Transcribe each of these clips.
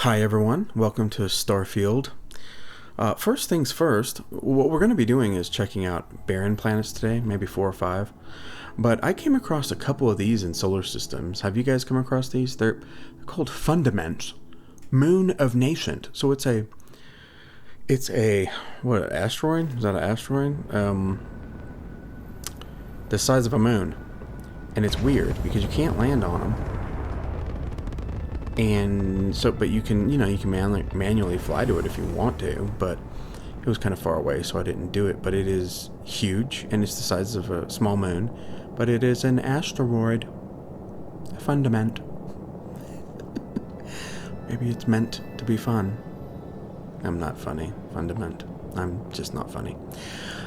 Hi everyone, welcome to Starfield. First things first, what we're going to be doing is checking out barren planets today, maybe 4 or 5. But I came across a couple of these in solar systems. Have you guys come across these? They're called Fundament, Moon of Nascent. So it's a what, asteroid? Is that an asteroid? The size of a moon. And it's weird because you can't land on them. And so, but you can, you can manually fly to it if you want to, but it was kind of far away, so I didn't do it. But it is huge, and it's the size of a small moon, but it is an asteroid. A fundament. Maybe it's meant to be fun. I'm not funny. Fundament. I'm just not funny.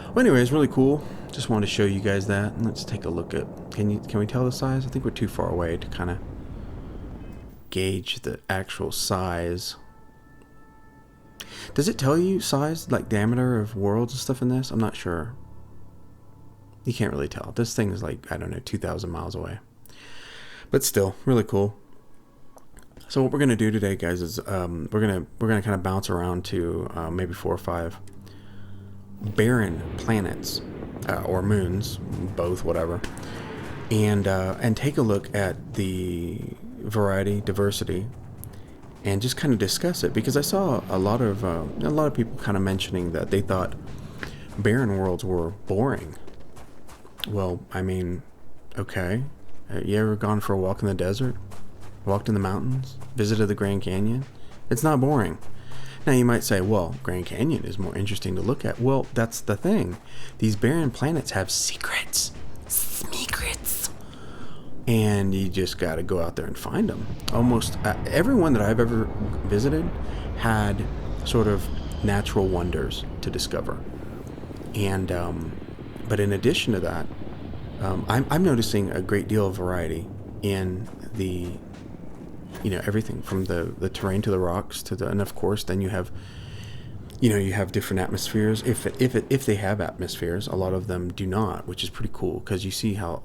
Well, anyway, it's really cool. Just wanted to show you guys that. Let's take a look at. Can we tell the size? I think we're too far away to kind of gauge the actual size. Does it tell you size, like diameter of worlds and stuff in this? I'm not sure. You can't really tell. This thing is like, I don't know, 2,000 miles away. But still, really cool. So what we're gonna do today, guys, is we're gonna kind of bounce around to maybe 4 or 5 barren planets or moons, both, whatever, and take a look at the diversity, and just kind of discuss it, because I saw a lot of people kind of mentioning that they thought barren worlds were boring. Well, I mean, okay, you ever gone for a walk in the desert, walked in the mountains, visited the Grand Canyon? It's not boring. Now you might say, well, Grand Canyon is more interesting to look at. Well, that's the thing. These barren planets have secrets. And you just got to go out there and find them. Almost everyone that I've ever visited had sort of natural wonders to discover. And but in addition to that, I'm noticing a great deal of variety in the, everything from the terrain to the rocks to and of course then you have different atmospheres. If they have atmospheres, a lot of them do not, which is pretty cool, because you see how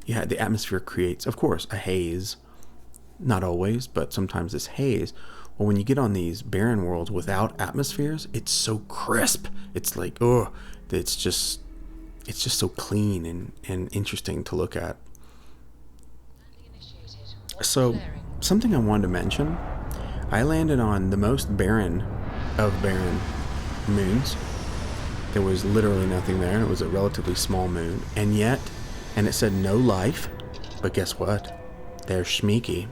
the atmosphere creates, of course, a haze. Not always, but sometimes this haze. Well, when you get on these barren worlds without atmospheres, it's so crisp. It's like, it's just so clean and interesting to look at. So, something I wanted to mention, I landed on the most barren of barren moons. There was literally nothing there, and it was a relatively small moon, and it said no life, but guess what? They're schmeeky,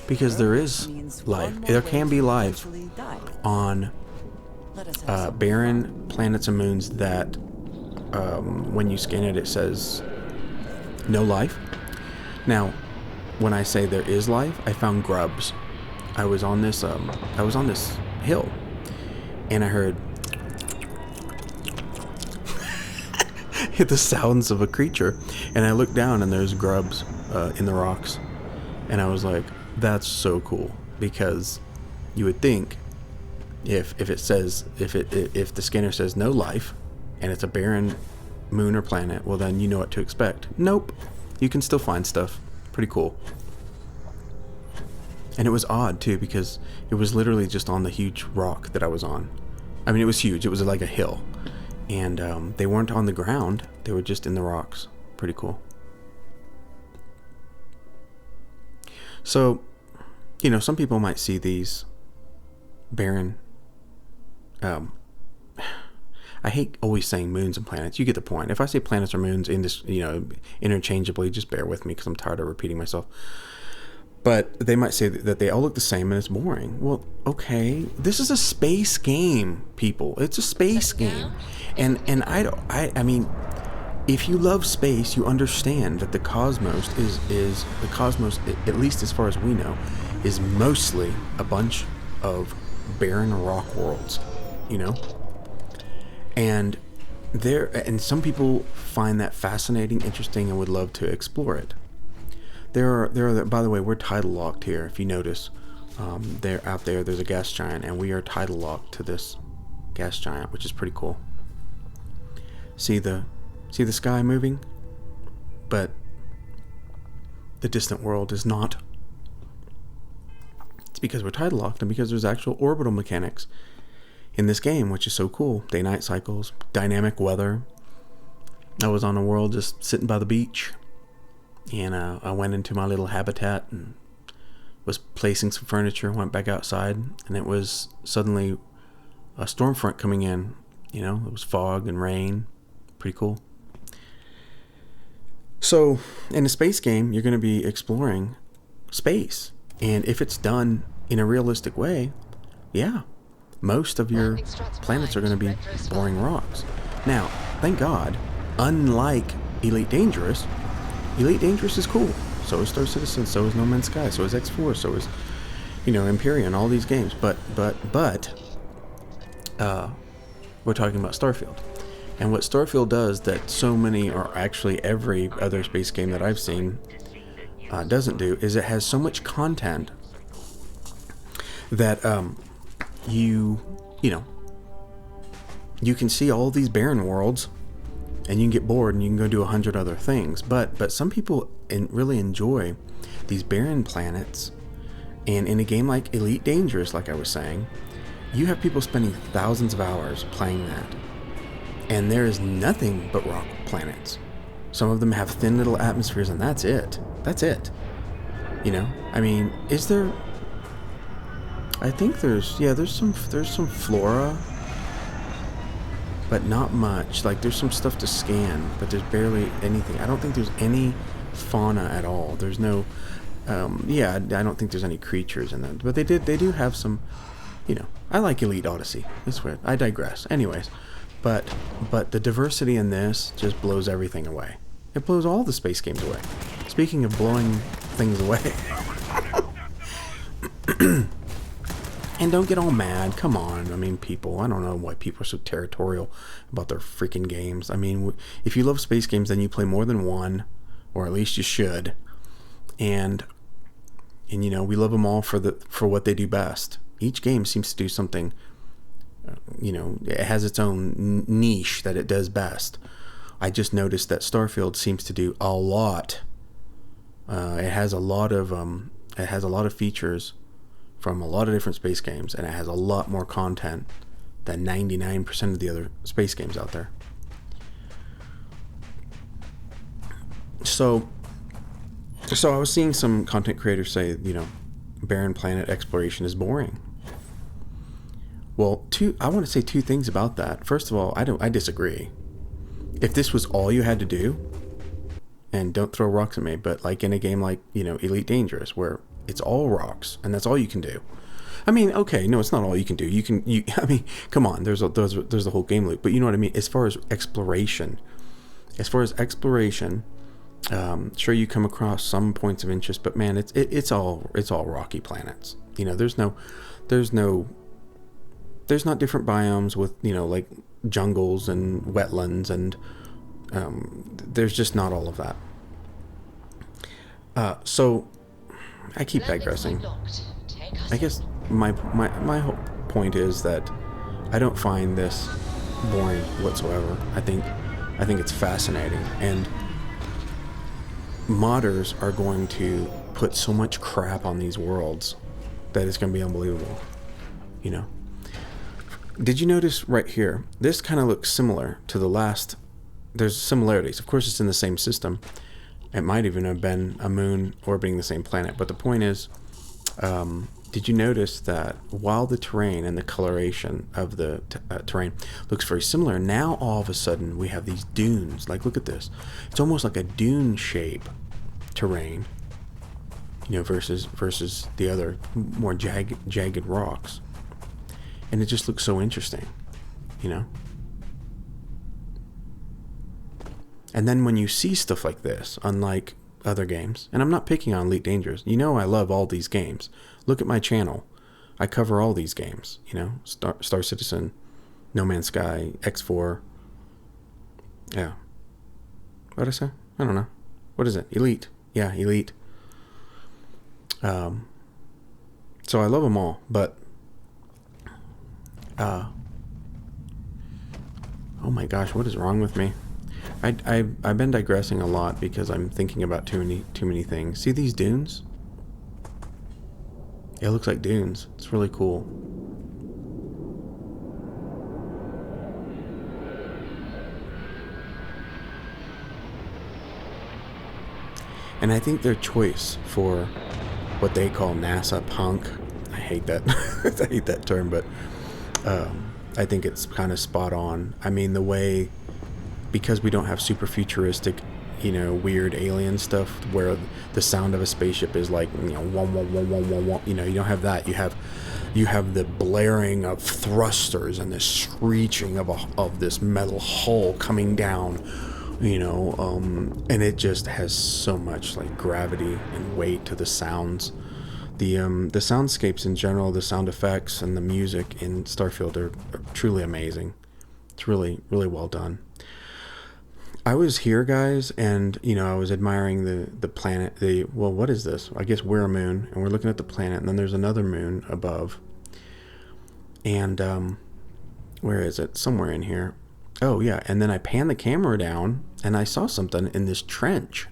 because there is life. There can be life on barren planets and moons that when you scan it, it says no life. Now, when I say there is life, I found grubs. I was on this hill, and I heard the sounds of a creature, and I looked down and there's grubs in the rocks, and I was like, that's so cool, because you would think if the scanner says no life and it's a barren moon or planet, well then you know what to expect. Nope, you can still find stuff. Pretty cool. And it was odd too, because it was literally just on the huge rock that I was on. I mean, it was huge. It was like a hill. And they weren't on the ground. They were just in the rocks. Pretty cool. So, some people might see these barren... I hate always saying moons and planets. You get the point. If I say planets or moons in this, interchangeably, just bear with me, because I'm tired of repeating myself. But they might say that they all look the same and it's boring. Well, okay, this is a space game, people. It's a space game, and I mean, if you love space, you understand that the cosmos is the cosmos, at least as far as we know, is mostly a bunch of barren rock worlds, and some people find that fascinating, interesting, and would love to explore it. There are, by the way, we're tidal locked here. If you notice, there's a gas giant, and we are tidal locked to this gas giant, which is pretty cool. See the sky moving, but the distant world is not. It's because we're tidal locked and because there's actual orbital mechanics in this game, which is so cool. Day-night cycles, dynamic weather. I was on a world just sitting by the beach, and I went into my little habitat and was placing some furniture, went back outside, and it was suddenly a storm front coming in. You know, it was fog and rain. Pretty cool. So, in a space game, you're going to be exploring space. And if it's done in a realistic way, yeah, most of your planets are going to be boring rocks. Now, thank God, unlike Elite Dangerous is cool. So is Star Citizen, so is No Man's Sky, so is X4, so is, Immersion, all these games. But, we're talking about Starfield. And what Starfield does that so many, or actually every other space game that I've seen doesn't do, is it has so much content that you can see all these barren worlds and you can get bored and you can go do 100 other things. But some people really enjoy these barren planets. And in a game like Elite Dangerous, like I was saying, you have people spending thousands of hours playing that. And there is nothing but rock planets. Some of them have thin little atmospheres, and that's it. That's it. I mean, is there... I think there's some flora, but not much. Like, there's some stuff to scan, but there's barely anything. I don't think there's any fauna at all. There's no... I don't think there's any creatures in that. But they do have some... I like Elite Odyssey. That's weird. I digress. Anyways... But the diversity in this just blows everything away. It blows all the space games away. Speaking of blowing things away. And don't get all mad. Come on. I mean, people. I don't know why people are so territorial about their freaking games. I mean, if you love space games, then you play more than one. Or at least you should. And we love them all for what they do best. Each game seems to do something... it has its own niche that it does best. I just noticed that Starfield seems to do a lot. It has a lot of features from a lot of different space games, and it has a lot more content than 99% of the other space games out there. So I was seeing some content creators say, barren planet exploration is boring. Well, I want to say two things about that. First of all, I disagree. If this was all you had to do, and don't throw rocks at me, but like in a game like, Elite Dangerous, where it's all rocks, and that's all you can do. I mean, okay, no, it's not all you can do. I mean, come on, there's the whole game loop, but you know what I mean? As far as exploration, sure, you come across some points of interest, but man, it's all rocky planets. There's not different biomes with, like jungles and wetlands, and there's just not all of that. So I keep digressing. I guess my whole point is that I don't find this boring whatsoever. I think it's fascinating, and modders are going to put so much crap on these worlds that it's going to be unbelievable. Did you notice right here? This kind of looks similar to the last. There's similarities. Of course, it's in the same system. It might even have been a moon orbiting the same planet. But the point is, did you notice that while the terrain and the coloration of the terrain looks very similar, now all of a sudden we have these dunes. Like, look at this. It's almost like a dune shape terrain, versus the other more jagged rocks. And it just looks so interesting, And then when you see stuff like this, unlike other games, and I'm not picking on Elite Dangerous, I love all these games. Look at my channel. I cover all these games, Star Citizen, No Man's Sky, X4. Yeah. What'd I say? I don't know. What is it? Elite. Yeah, Elite. So I love them all, but... oh my gosh, what is wrong with me? I've been digressing a lot because I'm thinking about too many things. See these dunes? It looks like dunes. It's really cool. And I think their choice for what they call NASA punk, I hate that. I hate that term, but I think it's kind of spot on. I mean, the way, because we don't have super futuristic, weird alien stuff where the sound of a spaceship is like, wom, wom, wom, wom, wom, wom. You don't have that. You have the blaring of thrusters and the screeching of this metal hull coming down, and it just has so much like gravity and weight to the sounds. The soundscapes in general, the sound effects and the music in Starfield are truly amazing. It's really, really well done. I was here, guys, and I was admiring the planet. What is this? I guess we're a moon, and we're looking at the planet, and then there's another moon above. And where is it? Somewhere in here. Oh yeah, and then I panned the camera down, and I saw something in this trench,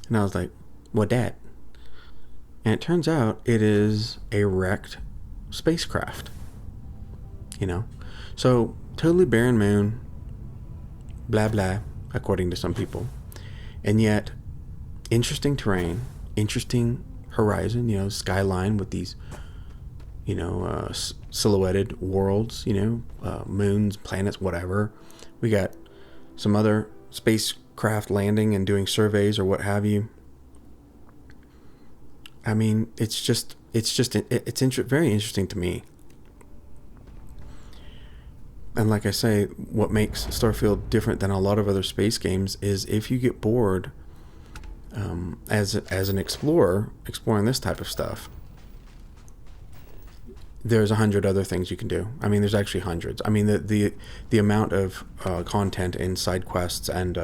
and I was like, "What that?" And it turns out it is a wrecked spacecraft. So totally barren moon. Blah blah, according to some people, and yet interesting terrain, interesting horizon. Skyline with these, silhouetted worlds. Moons, planets, whatever. We got some other spacecraft landing and doing surveys or what have you. I mean, it's very interesting to me. And like I say, what makes Starfield different than a lot of other space games is if you get bored as an explorer exploring this type of stuff, there's 100 other things you can do. I mean, there's actually hundreds. I mean, the amount of content in side quests, and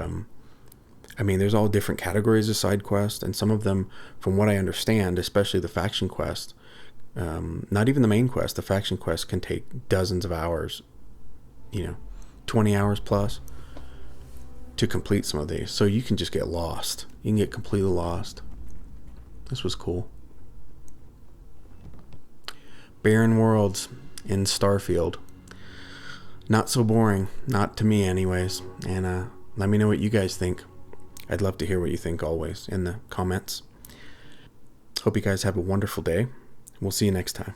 there's all different categories of side quests, and some of them, from what I understand, especially the faction quest, not even the main quest, the faction quest can take dozens of hours, 20 hours plus to complete some of these. So you can just get lost. You can get completely lost. This was cool. Barren worlds in Starfield. Not so boring. Not to me anyways. And let me know what you guys think. I'd love to hear what you think always in the comments. Hope you guys have a wonderful day. We'll see you next time.